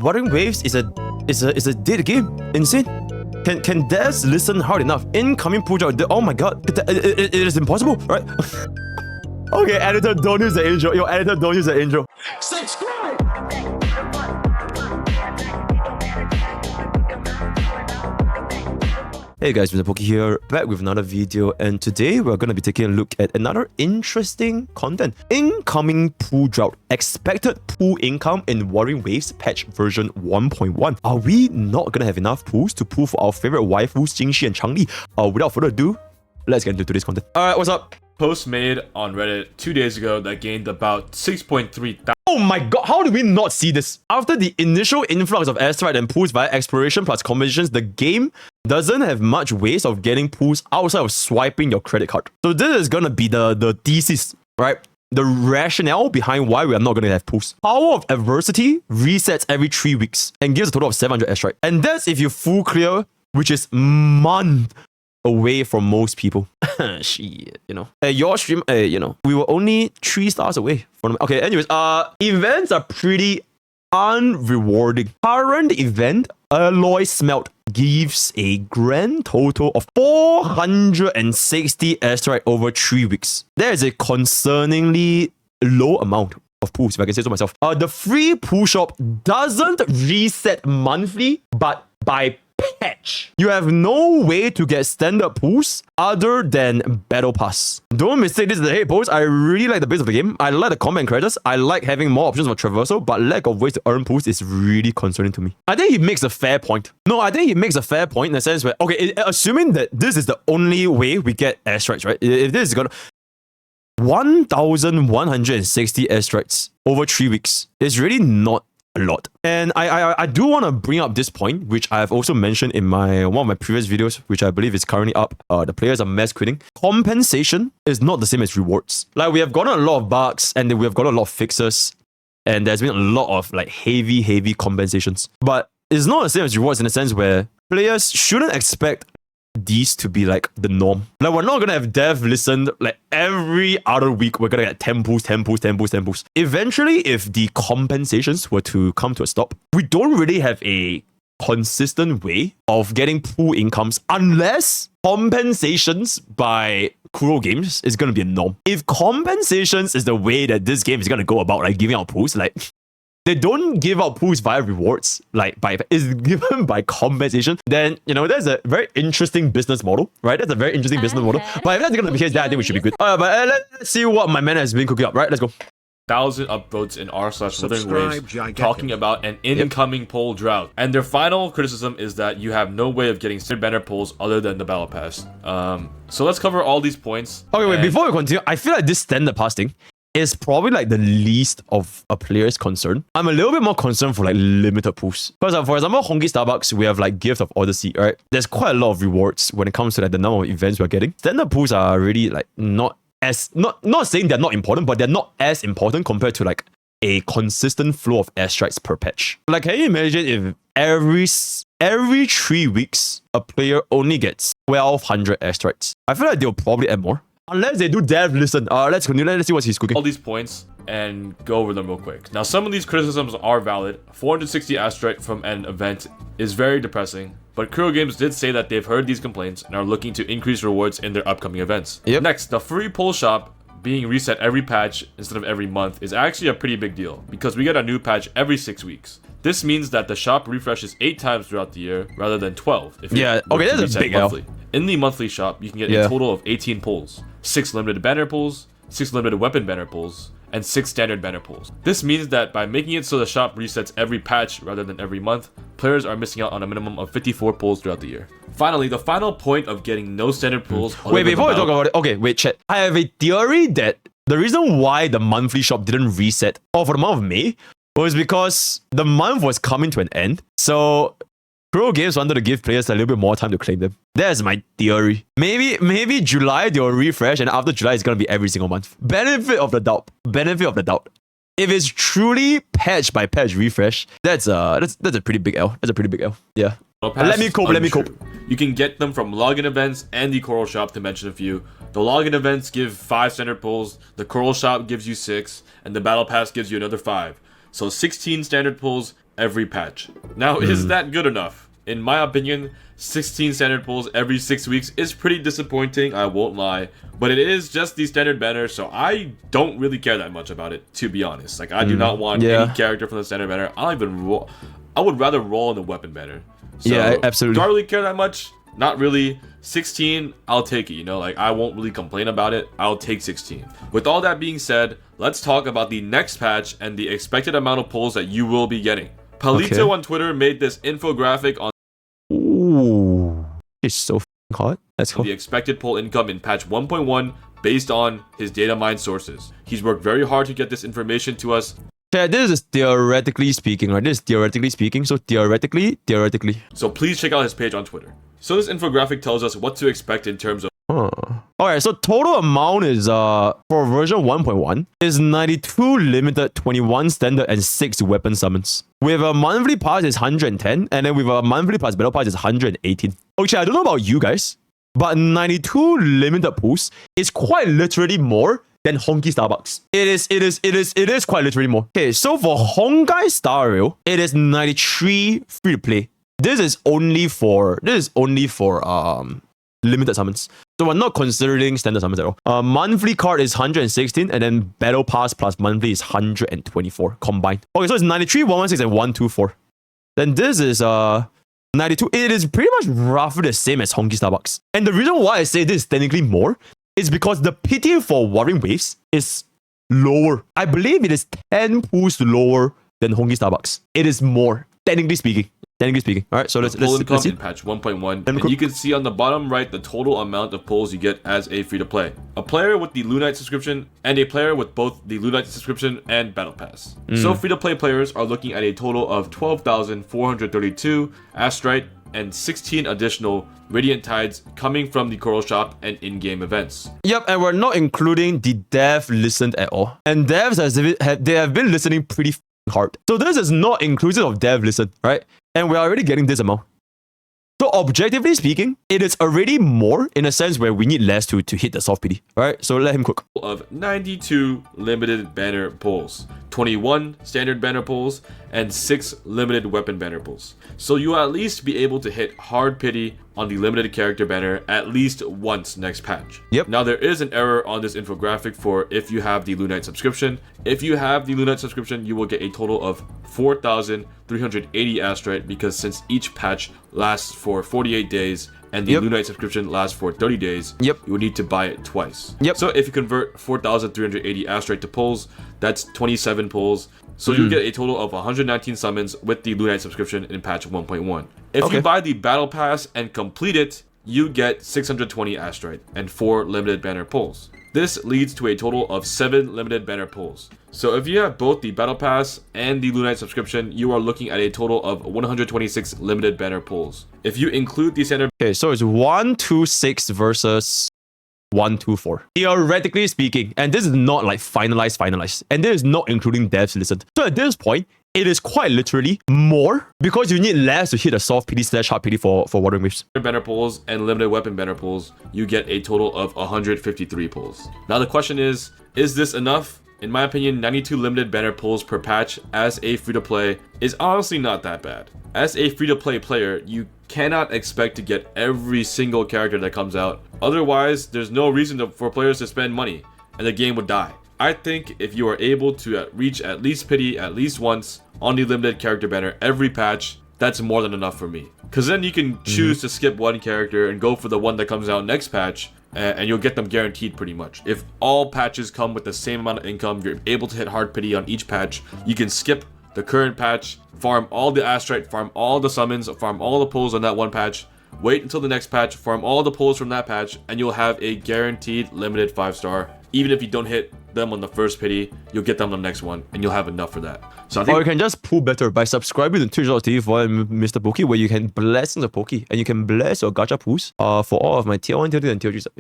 Wuthering Waves is a dead game. Insane. Can devs listen hard enough? Incoming pull drought. Oh my god. It is impossible, right? Okay, editor, don't use the intro. Yo, editor, don't use the intro. Subscribe! Hey guys, MrPokke here, back with another video, and today we're going to be taking a look at another interesting content. Incoming pool drought. Expected pool income in Wuthering Waves patch version 1.1. Are we not going to have enough pools to pool for our favorite waifus, jinhsi and changli? Without further ado, let's get into today's content. Alright, what's up? Post made on Reddit 2 days ago that gained about 6.3 thousand. Oh my god, how did we not see this? After the initial influx of airstrike and pools via exploration plus conversations, the game doesn't have much ways of getting pools outside of swiping your credit card. So this is gonna be the thesis, right? The rationale behind why we are not gonna have pools. Power of Adversity resets every 3 weeks and gives a total of 700 airstrike. And that's if you full clear, which is month away from most people. Shit, you know. Your stream, you know, we were only 3 stars away from them. Okay, anyways, events are pretty unrewarding. Current event, Alloy Smelt, gives a grand total of 460 airstrike over 3 weeks. That is a concerningly low amount of pools, if I can say so myself. The free pool shop doesn't reset monthly, but by patch. You have no way to get standard pools other than battle pass. Don't mistake this as a hate post. I really like the base of the game. I like the combat and characters. I like having more options for traversal, but lack of ways to earn pools is really concerning to me. I think he makes a fair point. No, I think he makes a fair point in the sense where, okay, assuming that this is the only way we get airstrikes, right? If this is gonna 1,160 airstrikes over 3 weeks is really not a lot. And I do want to bring up this point, which I've also mentioned in one of my previous videos, which I believe is currently up. The players are mass quitting. Compensation is not the same as rewards. Like, we have gotten a lot of bugs and we have gotten a lot of fixes, and there's been a lot of like heavy compensations. But it's not the same as rewards in the sense where players shouldn't expect these to be like the norm. Like, we're not gonna have dev listened like every other week we're gonna get 10 pools. Eventually, if the compensations were to come to a stop, we don't really have a consistent way of getting pool incomes unless compensations by Kuro Games is gonna be a norm. If compensations is the way that this game is gonna go about like giving out pools, like they don't give out pools via rewards, like it's given by compensation, then, you know, that's a very interesting business model, right? That's a very interesting business model. But if that's gonna be the case, then I think we should be good. But let's see what my man has been cooking up, right? Let's go. 1,000 upvotes in r/Wuthering Waves talking about an incoming poll drought. And their final criticism is that you have no way of getting standard banner polls other than the battle pass. So let's cover all these points. Okay, wait, before we continue, I feel like this standard pass thing is probably like the least of a player's concern. I'm a little bit more concerned for like limited pools. Because for example, Honkai Starbucks, we have like Gift of Odyssey, right? There's quite a lot of rewards when it comes to like the number of events we're getting. Standard pools are really like not saying they're not important, but they're not as important compared to like a consistent flow of airstrikes per patch. Like, can you imagine if every 3 weeks a player only gets 1,200 airstrikes? I feel like they'll probably add more. Unless they do dev listen. Let's continue. Let's see what he's cooking. All these points and go over them real quick. Now, some of these criticisms are valid. 460 airstrike from an event is very depressing, but Kuro Games did say that they've heard these complaints and are looking to increase rewards in their upcoming events. Yep. Next, the free poll shop being reset every patch instead of every month is actually a pretty big deal because we get a new patch every 6 weeks. This means that the shop refreshes 8 times throughout the year rather than 12. Yeah, okay, that's a big monthly. In the monthly shop, you can get a total of 18 pulls, 6 limited banner pulls, 6 limited weapon banner pulls, and 6 standard banner pulls. This means that by making it so the shop resets every patch rather than every month, players are missing out on a minimum of 54 pulls throughout the year. Finally, the final point of getting no standard pulls. Wait, before we talk about it, okay, wait, chat. I have a theory that the reason why the monthly shop didn't reset for the month of May was because the month was coming to an end. So Kuro Games wanted to give players a little bit more time to claim them. That's my theory. Maybe July they'll refresh, and after July it's gonna be every single month. Benefit of the doubt. If it's truly patch by patch refresh, that's a pretty big L. Yeah. Let me cope. You can get them from login events and the Coral Shop, to mention a few. The login events give 5 standard pulls, the Coral Shop gives you 6, and the Battle Pass gives you another 5. So 16 standard pulls every patch. Now, is that good enough? In my opinion, 16 standard pulls every 6 weeks is pretty disappointing, I won't lie. But it is just the standard banner, so I don't really care that much about it, to be honest. Like, I do not want any character from the standard banner. I would rather roll in the weapon banner. So, yeah, absolutely. Do I really care that much? Not really. 16, I'll take it, you know, like I won't really complain about it. I'll take 16. With all that being said, let's talk about the next patch and the expected amount of pulls that you will be getting. Palito on Twitter made this infographic on it's so hot. That's cool. The expected pull income in patch 1.1 based on his data mine sources. He's worked very hard to get this information to us. Yeah, this is theoretically speaking, right? This is theoretically speaking, so theoretically. So please check out his page on Twitter. So this infographic tells us what to expect in terms of... Alright, so total amount is, for version 1.1, is 92 limited, 21 standard, and 6 weapon summons. With a monthly pass is 110, and then with a monthly plus battle pass is 118. Okay, I don't know about you guys, but 92 limited pulls is quite literally more than Honkai Starbucks. It is quite literally more. Okay, so for Honkai Star Rail, it is 93 free to play. This is only for limited summons. So we're not considering standard summons at all. Monthly card is 116, and then battle pass plus monthly is 124 combined. Okay, so it's 93, 116, and 124. Then this is 92. It is pretty much roughly the same as Honkai Starbucks. And the reason why I say this is technically more is because the pity for Wuthering Waves is lower. I believe it is 10 pulls lower than Honkai Starbucks. It is more, technically speaking. Alright, so let's see. In patch 1.1, and you can see on the bottom right the total amount of pulls you get as a free-to-play. A player with the Lunite subscription and a player with both the Lunite subscription and Battle Pass. So free-to-play players are looking at a total of 12,432 Astrite and 16 additional Radiant Tides coming from the Coral Shop and in-game events. Yep, and we're not including the dev listened at all. And devs, they have been listening pretty hard. So this is not inclusive of dev listen, right? And we're already getting this amount. So objectively speaking, it is already more in a sense where we need less to hit the soft PD. Alright, so let him cook. Of 92 limited banner pulls, 21 standard banner pulls, and 6 limited weapon banner pulls. So you'll at least be able to hit hard pity on the limited character banner at least once next patch. Yep. Now there is an error on this infographic for if you have the Lunite subscription. If you have the Lunite subscription, you will get a total of 4,380 Astrite because since each patch lasts for 48 days and the Lunite subscription lasts for 30 days, you will need to buy it twice. So if you convert 4,380 Astrite to pulls, that's 27 pulls. So you get a total of 119 summons with the Lunite subscription in patch 1.1. If you buy the Battle Pass and complete it, you get 620 Astrite and 4 limited banner pulls. This leads to a total of 7 limited banner pulls. So if you have both the Battle Pass and the Lunite subscription, you are looking at a total of 126 limited banner pulls. If you include the standard... Okay, so it's 126 versus 124. Theoretically speaking, and this is not like finalized, and this is not including devs listened. So at this point, it is quite literally more because you need less to hit a soft PD / hard PD for Wuthering Waves. Banner pulls and limited weapon banner pulls, you get a total of 153 pulls. Now the question is this enough? In my opinion, 92 limited banner pulls per patch as a free-to-play is honestly not that bad. As a free-to-play player, you cannot expect to get every single character that comes out. Otherwise, there's no reason for players to spend money, and the game would die. I think if you are able to reach at least pity at least once on the limited character banner every patch, that's more than enough for me. Because then you can choose to skip one character and go for the one that comes out next patch, and you'll get them guaranteed pretty much. If all patches come with the same amount of income, you're able to hit hard pity on each patch, you can skip the current patch, farm all the Astrite, farm all the summons, farm all the pulls on that one patch, wait until the next patch, farm all the pulls from that patch, and you'll have a guaranteed limited 5-star. Even if you don't hit them on the first pity, you'll get them on the next one, and you'll have enough for that. So I think, or you can just pull better by subscribing to twitch.tv for MrPokke, where you can bless MrPokke, and you can bless your gacha pools for all of my tier 1, tier 2, and tier 3 stuff.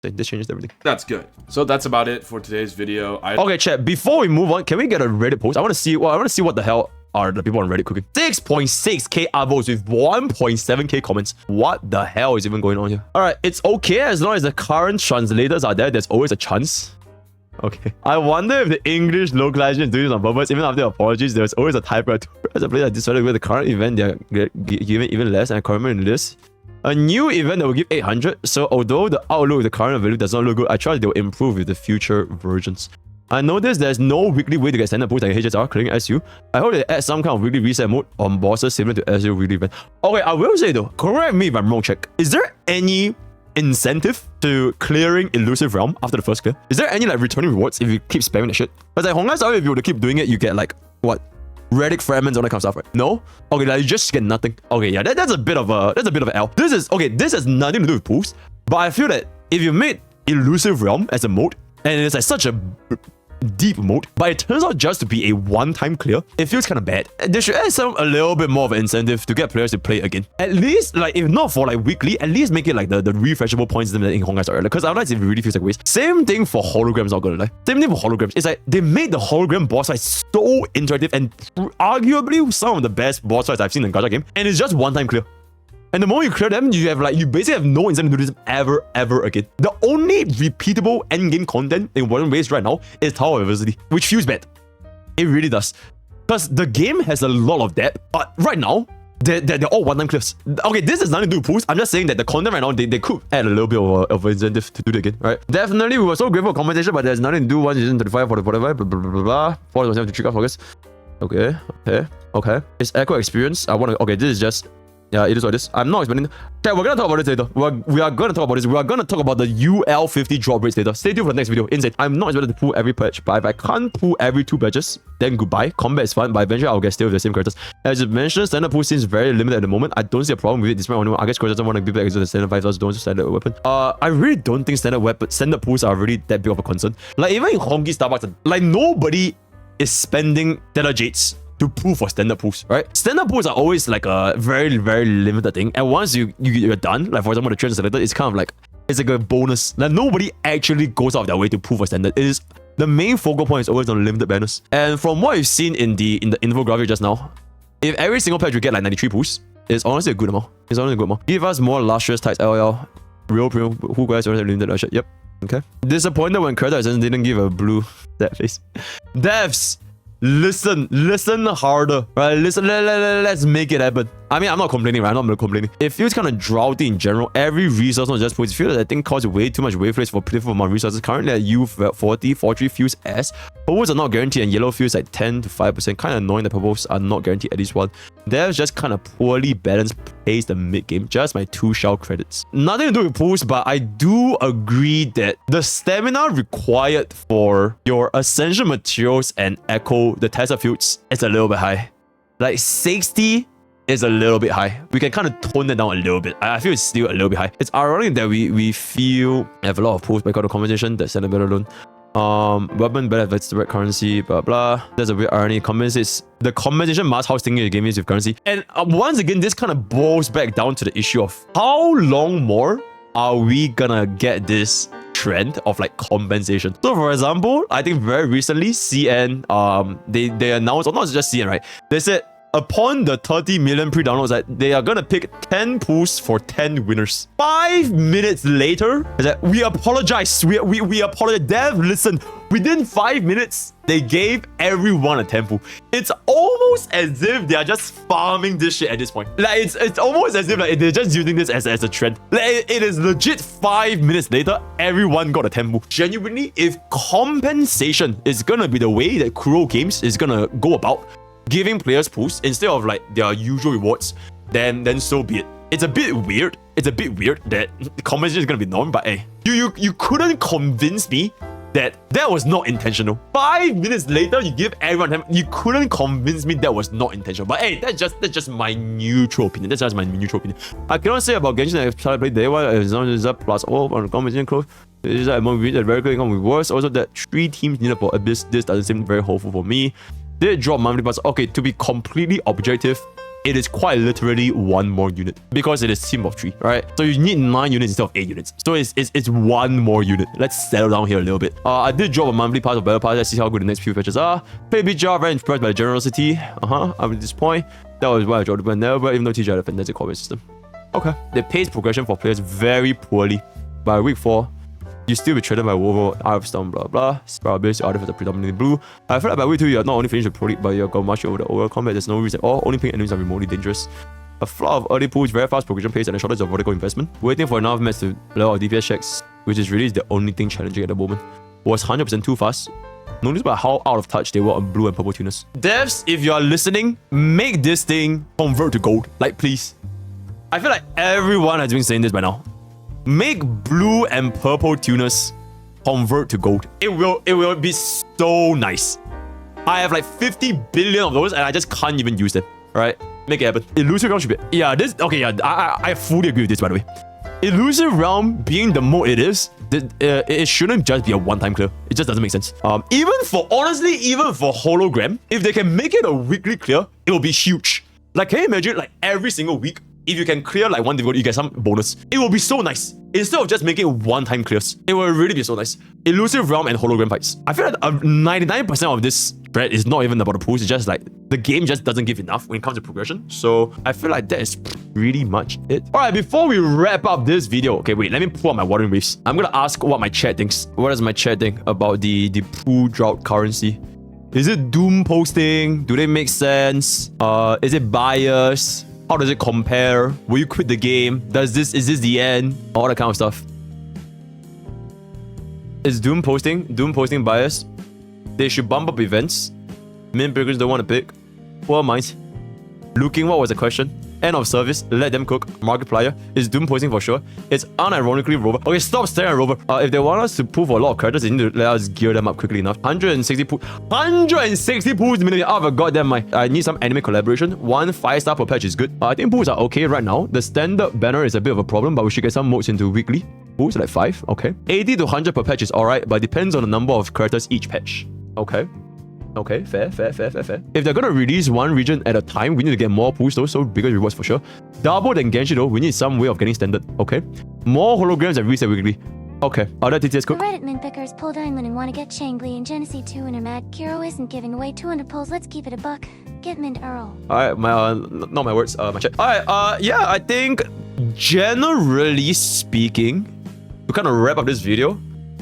This changes everything. That's good. So that's about it for today's video. Okay, chat. Before we move on, can we get a Reddit post? I want to see what the hell are the people on Reddit cooking. 6.6k upvotes with 1.7k comments. What the hell is even going on here? All right, it's okay as long as the current translators are there. There's always a chance. Okay. I wonder if the English localization is doing this on purpose. Even after apologies, there's always a typo. As a player, I decided with the current event, they're giving even less, and I comment in this. A new event that will give 800. So although the outlook of the current value does not look good, I trust they will improve with the future versions. I noticed there's no weekly way to get standard boosts like HSR, clicking SU. I hope they add some kind of weekly reset mode on bosses similar to SU weekly event. Okay, I will say though, correct me if I'm wrong, check. Is there any incentive to clearing Illusive Realm after the first clear? Is there any like returning rewards if you keep spamming that shit? Because like Honkai style, if you were to keep doing it, you get like, what? Relic fragments, all that kind of stuff, right? No? Okay, like you just get nothing. Okay, yeah, that's a bit of an L. This has nothing to do with pools, but I feel that if you made Illusive Realm as a mode, and it's like such a deep mode, but it turns out just to be a one-time clear, it feels kind of bad. They should add a little bit more of an incentive to get players to play again. At least, like, if not for like weekly, at least make it like the refreshable points in Honkai style, because otherwise it really feels like waste. Same thing for holograms, not gonna lie. Same thing for holograms. It's like they made the hologram boss fight so interactive and arguably some of the best boss fights I've seen in a gacha game, and it's just one-time clear. And the moment you clear them, you basically have no incentive to do this ever again. The only repeatable endgame content in Wuthering Waves right now is Tower of Adversity, which feels bad. It really does. Because the game has a lot of depth, but right now, they're all one-time clears. Okay, this is nothing to do with pools. I'm just saying that the content right now, they could add a little bit of incentive to do it again, right? Definitely, we were so grateful for compensation, but there's nothing to do 1 season 35 for the whatever, blah, blah, blah, blah. 4% to trigger focus. Okay. It's echo experience. Okay, this is just... Yeah, it is what it is. I'm not explaining. Okay, we're gonna talk about this later. We are gonna talk about this. We are gonna talk about the UL50 drop rates later. Stay tuned for the next video. Insane. I'm not expected to pull every patch, but if I can't pull every 2 patches, then goodbye. Combat is fun, but eventually I'll get still with the same characters. As you mentioned, standard pull seems very limited at the moment. I don't see a problem with it. Despite anyone, I guess Coach doesn't want to be back to the standard 5,000 don't standard weapon. I really don't think standard pulls are really that big of a concern. Like even in Honkai Starbucks, like nobody is spending standard jades to pull for standard pools, right? Standard pools are always like a very, very limited thing. And once you're done, like for example, the trend selector, it's kind of like, it's like a bonus. Like nobody actually goes out of their way to pull for standard. It is, the main focal point is always on limited banners. And from what you've seen in the infographic just now, if every single patch you get like 93 pools, it's honestly a good amount. It's honestly a good amount. Give us more lustrous types LL. Real premium, who guys already limited that shit. Yep. Okay. Disappointed when Credit didn't give a blue that face. Devs! Listen harder, right? Let's make it happen. I mean, I'm not complaining, right? I'm not complaining. It feels kind of droughty in general. Every resource not just points. It feels like that thing costs way too much waveplates for pitiful amount of resources. Currently at U40, 43 feels S. Purples are not guaranteed and yellow feels like 10 to 5%. Kind of annoying that purples are not guaranteed at least one. There's just kind of poorly balanced plays the mid game. Just my 2 shell credits. Nothing to do with pools, but I do agree that the stamina required for your essential materials and echo the Tesla fields is a little bit high. Like 60 is a little bit high. We can kind of tone it down a little bit. I feel it's still a little bit high. It's ironic that we feel have a lot of pools by the conversation that send a bit alone. Weapon better if it's the right currency, blah blah. There's a weird irony. The compensation mask how stingy the game is with currency. And once again, this kind of boils back down to the issue of how long more are we gonna get this trend of like compensation. So for example, I think very recently CN they announced, or not just CN, right? They said upon the 30 million pre-downloads that they are gonna pick 10 pools for 10 winners. 5 minutes later, that we apologize. We apologize. Dev, listen. Within 5 minutes, they gave everyone a 10 pool. It's almost as if they are just farming this shit at this point. Like it's almost as if like they're just using this as a trend. Like, it is legit 5 minutes later, everyone got a 10 pool. Genuinely, if compensation is gonna be the way that Kuro Games is gonna go about giving players pools instead of like their usual rewards, then so be it. It's a bit weird. It's a bit weird that compensation is gonna be norm, but hey, you couldn't convince me that was not intentional. 5 minutes later, you give everyone. You couldn't convince me that was not intentional. But hey, that's just my neutral opinion. That's just my neutral opinion. I cannot say about Genshin that I've tried to play day one as long as up plus all on the compensation close. It is that among that very good income with worse. Also, that 3 teams needed for Abyss. This doesn't seem very hopeful for me. Did drop monthly pass. Okay, to be completely objective, it is quite literally 1 more unit because it is team of 3, right? So you need 9 units instead of 8 units. So it's 1 more unit. Let's settle down here a little bit. I did drop a monthly pass of Battle Pass. Let's see how good the next few patches are. Play BGR, very impressed by the generosity. Up at this point, that was why I dropped the never, even though TJ had a fantastic combat system. Okay. They pace progression for players very poorly. By week 4, You still be traded by WuWa, Art of Stone, blah blah. Playerbase, artifacts are predominantly blue. I feel like by way 2, you are not only finished the Pro League, but you have got much over the overall combat. There's no reason at all. Only pink enemies are remotely dangerous. A flaw of early pools, very fast progression pace, and a shortage of vertical investment. Waiting for enough mats to level our DPS checks, which is really the only thing challenging at the moment. Was 100% too fast. Notice about how out of touch they were on blue and purple tuners. Devs, if you are listening, make this thing convert to gold. Like, please. I feel like everyone has been saying this by now. Make blue and purple tuners convert to gold. It will be so nice. I have like 50 billion of those and I just can't even use them. Alright? Make it happen. Illusive Realm should be... Yeah, this... Okay, yeah, I fully agree with this, by the way. Illusive Realm being the mode it is, it shouldn't just be a one-time clear. It just doesn't make sense. Honestly, even for hologram, if they can make it a weekly clear, it will be huge. Like, can you imagine, like, every single week, if you can clear like one difficulty, you get some bonus. It will be so nice. Instead of just making one-time clears, it will really be so nice. Illusive Realm and hologram fights. I feel like 99% of this thread is not even about the pools. It's just like the game just doesn't give enough when it comes to progression. So I feel like that is pretty much it. All right, before we wrap up this video, okay, wait, let me pull out my Wuthering Waves. I'm gonna ask what my chat thinks. What does my chat think about the pool drought currency? Is it doom posting? Do they make sense? Is it biased? How does it compare? Will you quit the game? Is this the end? All that kind of stuff. Is doom posting biased? They should bump up events. Main burgers don't want to pick. Poor minds. Looking, what was the question? End of service, let them cook. Markiplier is doom posting for sure. It's unironically Rover. Okay, stop staring at Rover. If they want us to pull for a lot of characters, they need to let us gear them up quickly enough. 160 pools minute out of a goddamn mind. I need some anime collaboration. 1 5-star per patch is good. I think pools are okay right now. The standard banner is a bit of a problem, but we should get some modes into weekly. Pools like 5, okay. 80 to 100 per patch is alright, but depends on the number of characters each patch. Okay. Okay, fair. If they're gonna release one region at a time, we need to get more pools though, so bigger rewards for sure. Double than Genshin though, we need some way of getting standard. Okay. More holograms and reset weekly. Okay. Other TTS cook. The Reddit min pickers pull diamond and want to get changli and jinhsi too and are mad. Kiro isn't giving away 200 pulls, let's keep it a buck. Get mint Earl. Alright, not my words, my chat. Alright, yeah, I think generally speaking, to kind of wrap up this video,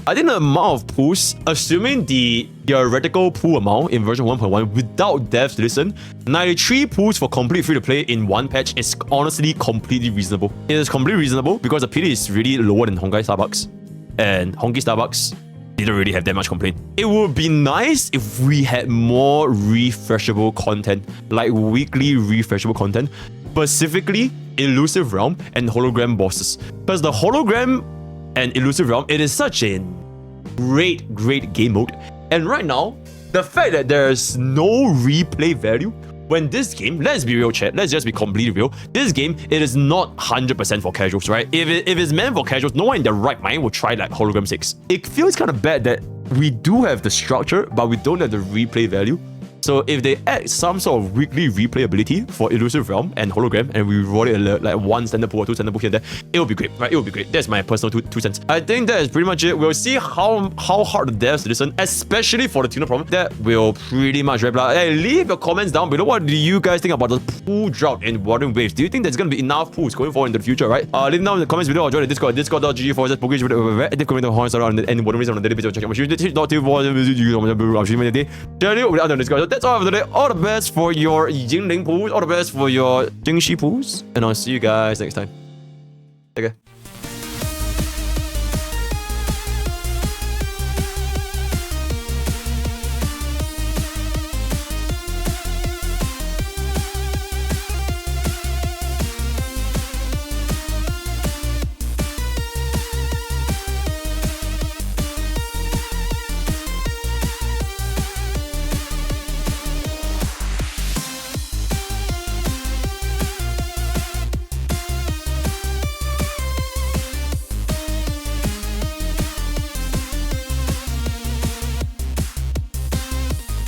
I think the amount of pools, assuming the theoretical pool amount in version 1.1 without devs to listen, 93 pools for complete free-to-play in one patch is honestly completely reasonable. It is completely reasonable because the PD is really lower than Honkai Starbucks. And Honkai Starbucks didn't really have that much complaint. It would be nice if we had more refreshable content, like weekly refreshable content, specifically Illusive Realm and hologram bosses. Because the hologram and Illusive Realm, it is such a great game mode. And right now, the fact that there's no replay value, when this game, let's be real chat, let's just be completely real, this game, it is not 100% for casuals, right? If it's meant for casuals, no one in their right mind will try like hologram 6. It feels kind of bad that we do have the structure, but we don't have the replay value. So if they add some sort of weekly replay ability for Illusive Realm and hologram, and we roll it like 1 standard pool or 2 standard pool here and there, it will be great, right? It will be great. That's my personal two cents. I think that is pretty much it. We'll see how hard the devs listen, especially for the tuner problem. That will pretty much wrap it up. Hey, leave your comments down below. What do you guys think about the pool drought in Wuthering Waves? Do you think there's going to be enough pools going forward into the future, right? Leave them down in the comments below or join the Discord, discord.gg/Pokke with a very active community of Honkai and Wuthering Waves on a daily basis. Check out my shoes. That's all for today. All the best for your Jingling pools, all the best for your Jinhsi pools, and I'll see you guys next time. Take care.